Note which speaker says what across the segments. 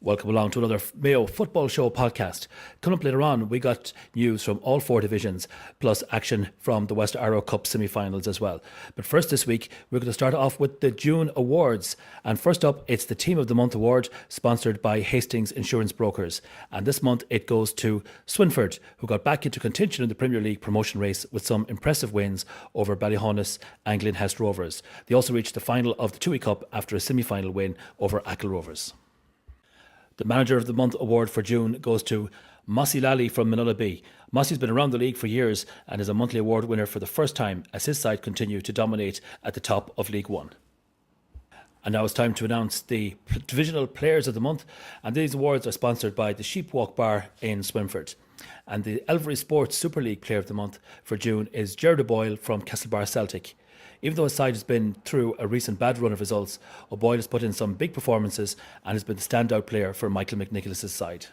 Speaker 1: Welcome along to another Mayo Football Show podcast. Coming up later on, we got news from all four divisions, plus action from the West Arrow Cup semi-finals as well. But first this week, we're going to start off with the June awards. And first up, it's the Team of the Month award, sponsored by Hastings Insurance Brokers. And this month, it goes to Swinford, who got back into contention in the Premier League promotion race with some impressive wins over Ballyhonus and Glenhest Rovers. They also reached the final of the Tui Cup after a semi-final win over Achill Rovers. The Manager of the Month award for June goes to Mossy Lally from Manila B. Mossy's been around the league for years and is a monthly award winner for the first time as his side continue to dominate at the top of League One. And now it's time to announce the Divisional Players of the Month, and these awards are sponsored by the Sheepwalk Bar in Swinford. And the Elvery Sports Super League Player of the Month for June is Gerard O'Boyle from Castlebar Celtic. Even though his side has been through a recent bad run of results, O'Boyle has put in some big performances and has been the standout player for Michael McNicholas's side.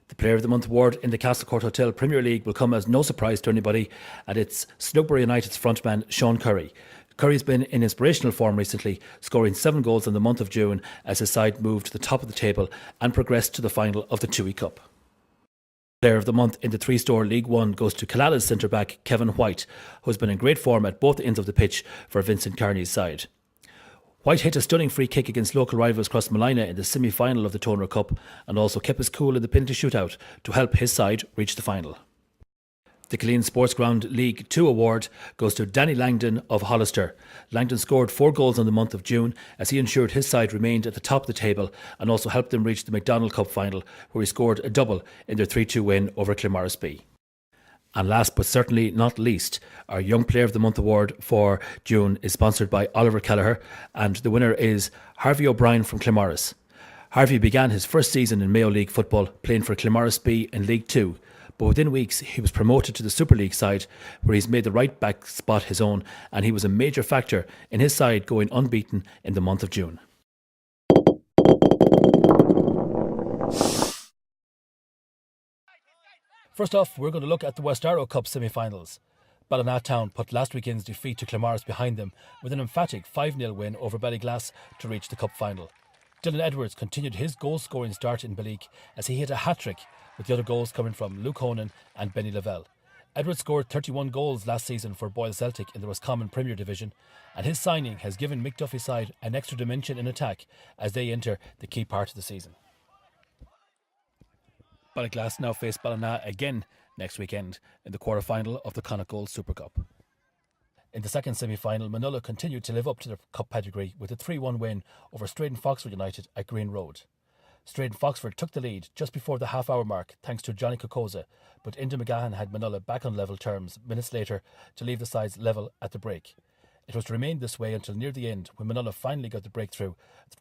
Speaker 1: The Player of the Month award in the Castlecourt Hotel Premier League will come as no surprise to anybody, and it's Snookbury United's frontman Sean Curry. Curry's been in inspirational form recently, scoring 7 goals in the month of June as his side moved to the top of the table and progressed to the final of the Tui Cup. Player of the Month in the three-store League One goes to Killala's centre-back Kevin White, who has been in great form at both ends of the pitch for Vincent Carney's side. White hit a stunning free kick against local rivals Crossmolina in the semi-final of the Toner Cup and also kept his cool in the penalty shootout to help his side reach the final. The Killeen Sports Ground League 2 award goes to Danny Langdon of Hollister. Langdon scored 4 goals in the month of June as he ensured his side remained at the top of the table and also helped them reach the McDonald Cup final, where he scored a double in their 3-2 win over Claremorris B. And last but certainly not least, our Young Player of the Month award for June is sponsored by Oliver Kelleher, and the winner is Harvey O'Brien from Claremorris. Harvey began his first season in Mayo League football playing for Claremorris B in League 2. But within weeks, he was promoted to the Super League side, where he's made the right back spot his own, and he was a major factor in his side going unbeaten in the month of June. First off, we're going to look at the West Arrow Cup semi-finals. Ballina Town put last weekend's defeat to Claremorris behind them with an emphatic 5-0 win over Ballyglass to reach the cup final. Dylan Edwards continued his goal-scoring start in Ballyk as he hit a hat-trick, with the other goals coming from Luke Honan and Benny Lavelle. Edwards scored 31 goals last season for Boyle Celtic in the Roscommon Premier Division, and his signing has given Mick Duffy's side an extra dimension in attack as they enter the key part of the season. Ballyglass now face Ballina again next weekend in the quarter-final of the Connacht Gold Super Cup. In the second semi-final, Manila continued to live up to their cup pedigree with a 3-1 win over Straden Foxford United at Green Road. Straden Foxford took the lead just before the half-hour mark thanks to Johnny Kokoza, but Inda McGahan had Manila back on level terms minutes later to leave the sides level at the break. It was to remain this way until near the end when Manila finally got the breakthrough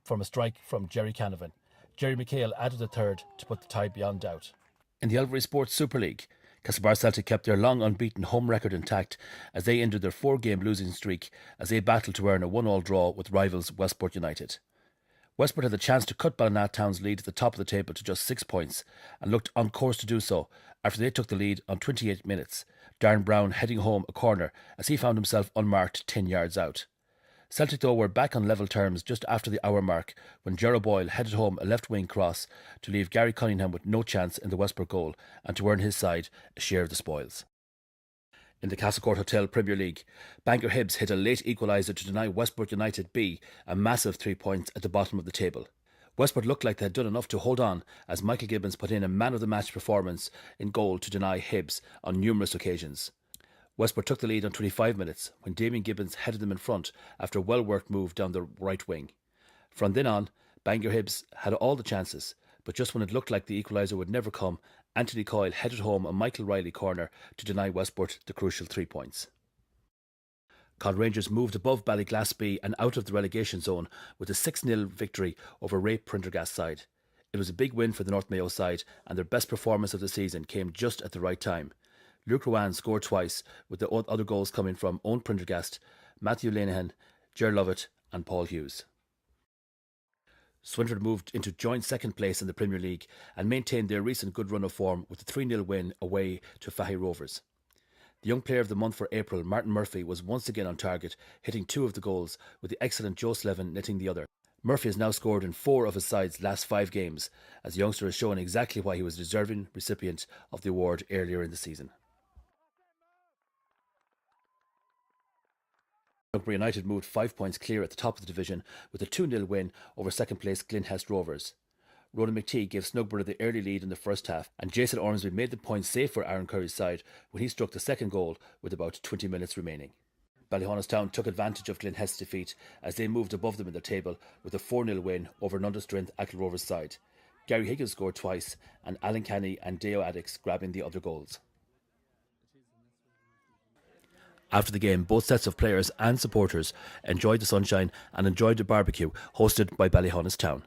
Speaker 1: from a strike from Jerry Canavan. Jerry McHale added a third to put the tie beyond doubt. In the Elvery Sports Super League, Castlebar Celtic kept their long unbeaten home record intact as they ended their 4-game losing streak as they battled to earn a 1-1 draw with rivals Westport United. Westport had the chance to cut Ballina Town's lead at the top of the table to just 6 points and looked on course to do so after they took the lead on 28 minutes, Darren Brown heading home a corner as he found himself unmarked 10 yards out. Celtic though were back on level terms just after the hour mark when Gerard Boyle headed home a left wing cross to leave Gary Cunningham with no chance in the Westport goal and to earn his side a share of the spoils. In the Castlecourt Hotel Premier League, Bangor Hibs hit a late equaliser to deny Westport United B a massive 3 points at the bottom of the table. Westport looked like they had done enough to hold on as Michael Gibbons put in a man-of-the-match performance in goal to deny Hibs on numerous occasions. Westport took the lead on 25 minutes when Damien Gibbons headed them in front after a well-worked move down the right wing. From then on, Bangor Hibs had all the chances, but just when it looked like the equaliser would never come, Anthony Coyle headed home a Michael Riley corner to deny Westport the crucial 3 points. Con Rangers moved above Ballyglass B and out of the relegation zone with a 6-0 victory over Rape Prendergast side. It was a big win for the North Mayo side, and their best performance of the season came just at the right time. Luke Rowan scored twice, with the other goals coming from Owen Prendergast, Matthew Lenihan, Ger Lovett and Paul Hughes. Swinford moved into joint second place in the Premier League and maintained their recent good run of form with a 3-0 win away to Fahey Rovers. The Young Player of the Month for April, Martin Murphy, was once again on target, hitting 2 of the goals, with the excellent Joe Slevin netting the other. Murphy has now scored in 4 of his side's last 5 games, as the youngster has shown exactly why he was a deserving recipient of the award earlier in the season. Loughborough United moved 5 points clear at the top of the division with a 2-0 win over second place Glenhest Rovers. Ronan McTee gave Snugborough the early lead in the first half, and Jason Ormsby made the points safe for Aaron Curry's side when he struck the second goal with about 20 minutes remaining. Ballyhonnestown took advantage of Glenhest's defeat as they moved above them in the table with a 4-0 win over an under-strength Achill Rovers side. Gary Higgins scored twice, and Alan Canny and Deo Addicks grabbing the other goals. After the game, both sets of players and supporters enjoyed the sunshine and enjoyed the barbecue hosted by Ballyhonnestown.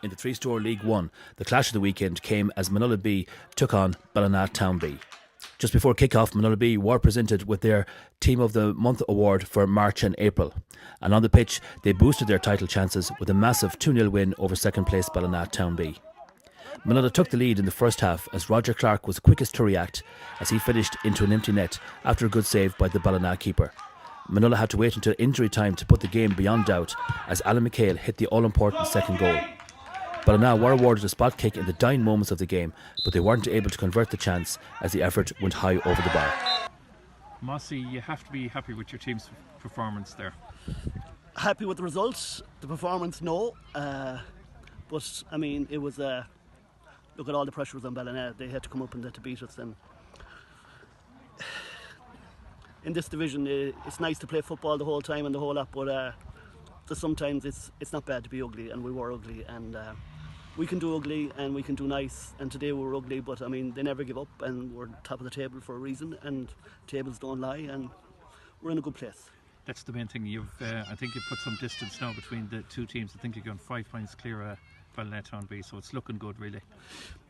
Speaker 1: In the three-store League 1, the clash of the weekend came as Manula B took on Ballina Town B. Just before kick-off, Manula B were presented with their Team of the Month award for March and April. And on the pitch, they boosted their title chances with a massive 2-0 win over second-place Ballina Town B. Manula took the lead in the first half as Roger Clark was quickest to react as he finished into an empty net after a good save by the Ballina keeper. Manula had to wait until injury time to put the game beyond doubt as Alan McHale hit the all-important second goal. Ballina were awarded a spot kick in the dying moments of the game, but they weren't able to convert the chance as the effort went high over the bar.
Speaker 2: Mossy, you have to be happy with your team's performance there.
Speaker 3: Happy with the results, the performance, no. But I mean, it was look at all the pressure was on Ballina. They had to come up and to beat us. And in this division, it's nice to play football the whole time and the whole lot, but sometimes it's not bad to be ugly, and we were ugly, and we can do ugly and we can do nice, and today we were ugly, but I mean, they never give up, and we're top of the table for a reason, and tables don't lie, and we're in a good place.
Speaker 2: That's the main thing. I think you've put some distance now between the two teams. I think you're going 5 points clear of Ballinatown B, so it's looking good, really.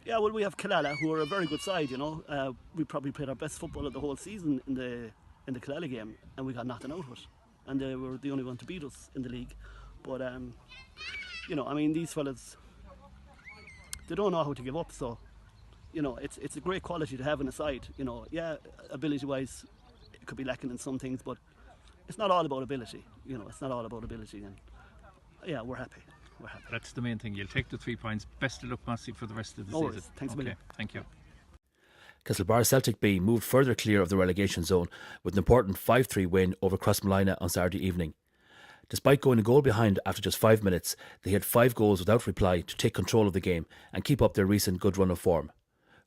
Speaker 3: Yeah, well, we have Killala, who are a very good side, you know. We probably played our best football of the whole season in the Killala game, and we got nothing out of it. And they were the only one to beat us in the league. But, you know, I mean, these fellas, they don't know how to give up. So, you know, it's a great quality to have in a side. You know, yeah, ability-wise, it could be lacking in some things, but it's not all about ability. You know, it's not all about ability. And, yeah, we're happy. We're happy.
Speaker 2: That's the main thing. You'll take the 3 points. Best of luck, Mossy, for the rest of the
Speaker 3: season.
Speaker 2: Worries.
Speaker 3: Thanks a million.
Speaker 2: Thank you.
Speaker 1: Castlebar Celtic B moved further clear of the relegation zone with an important 5-3 win over Crossmolina on Saturday evening. Despite going a goal behind after just 5 minutes, they had 5 goals without reply to take control of the game and keep up their recent good run of form.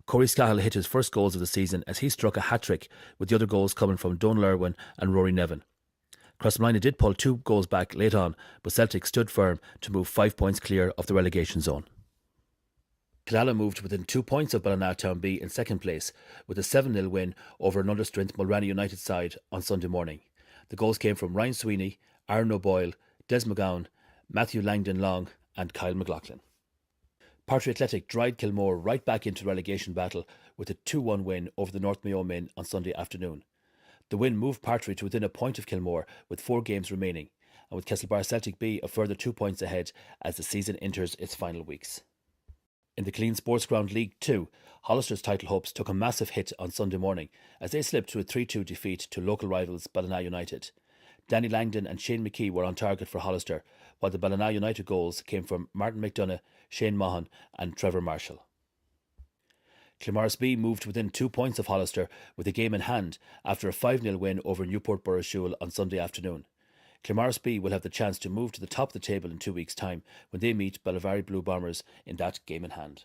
Speaker 1: Corey Scahill hit his first goals of the season as he struck a hat-trick, with the other goals coming from Donal Irwin and Rory Nevin. Crossmolina did pull 2 goals back late on, but Celtic stood firm to move 5 points clear of the relegation zone. Killala moved within 2 points of Ballinatown B in second place with a 7-0 win over an under-strength Mulranny United side on Sunday morning. The goals came from Ryan Sweeney, Aaron O'Boyle, Des McGowan, Matthew Langdon Long and Kyle McLaughlin. Partry Athletic dried Kilmore right back into relegation battle with a 2-1 win over the North Mayo men on Sunday afternoon. The win moved Partry to within a point of Kilmore with 4 games remaining, and with Castlebar Celtic B a further 2 points ahead as the season enters its final weeks. In the Clean Sports Ground League 2, Hollister's title hopes took a massive hit on Sunday morning as they slipped to a 3-2 defeat to local rivals Ballina United. Danny Langdon and Shane McKee were on target for Hollister, while the Ballina United goals came from Martin McDonough, Shane Mahan and Trevor Marshall. Clamorris B moved within 2 points of Hollister with a game in hand after a 5-0 win over Newport Burrishoole on Sunday afternoon. Clamorris B will have the chance to move to the top of the table in 2 weeks' time when they meet Bellavari Blue Bombers in that game in hand.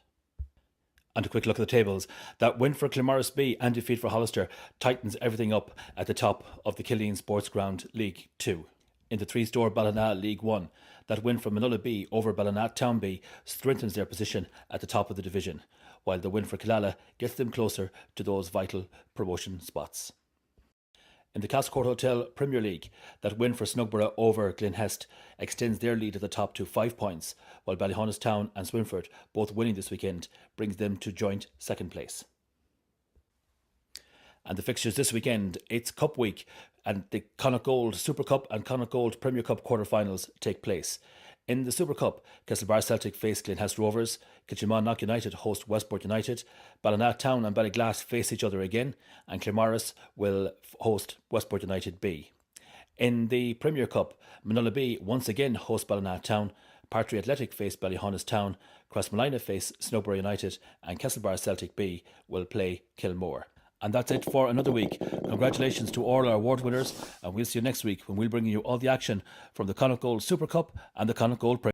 Speaker 1: And a quick look at the tables. That win for Clamorris B and defeat for Hollister tightens everything up at the top of the Killeen Sports Ground League 2. In the 3-store Ballina League 1, that win from Manula B over Ballinatown B strengthens their position at the top of the division, while the win for Killala gets them closer to those vital promotion spots. In the Castlecourt Hotel Premier League, that win for Snugborough over Glenhest extends their lead at the top to 5 points, while Ballyhonnestown and Swinford, both winning this weekend, brings them to joint second place. And the fixtures this weekend, it's Cup Week, and the Connacht Gold Super Cup and Connacht Gold Premier Cup quarter-finals take place. In the Super Cup, Castlebar Celtic face Glenhouse Rovers, Kilmacud United host Westport United, Ballina Town and Ballyglass face each other again, and Claremorris will host Westport United B. In the Premier Cup, Manula B once again host Ballina Town, Partry Athletic face Ballyhonus Town, Crossmolina face Snowborough United, and Castlebar Celtic B will play Kilmore. And that's it for another week. Congratulations to all our award winners, and we'll see you next week when we'll bring you all the action from the Connacht Gold Super Cup and the Connacht Gold Premier.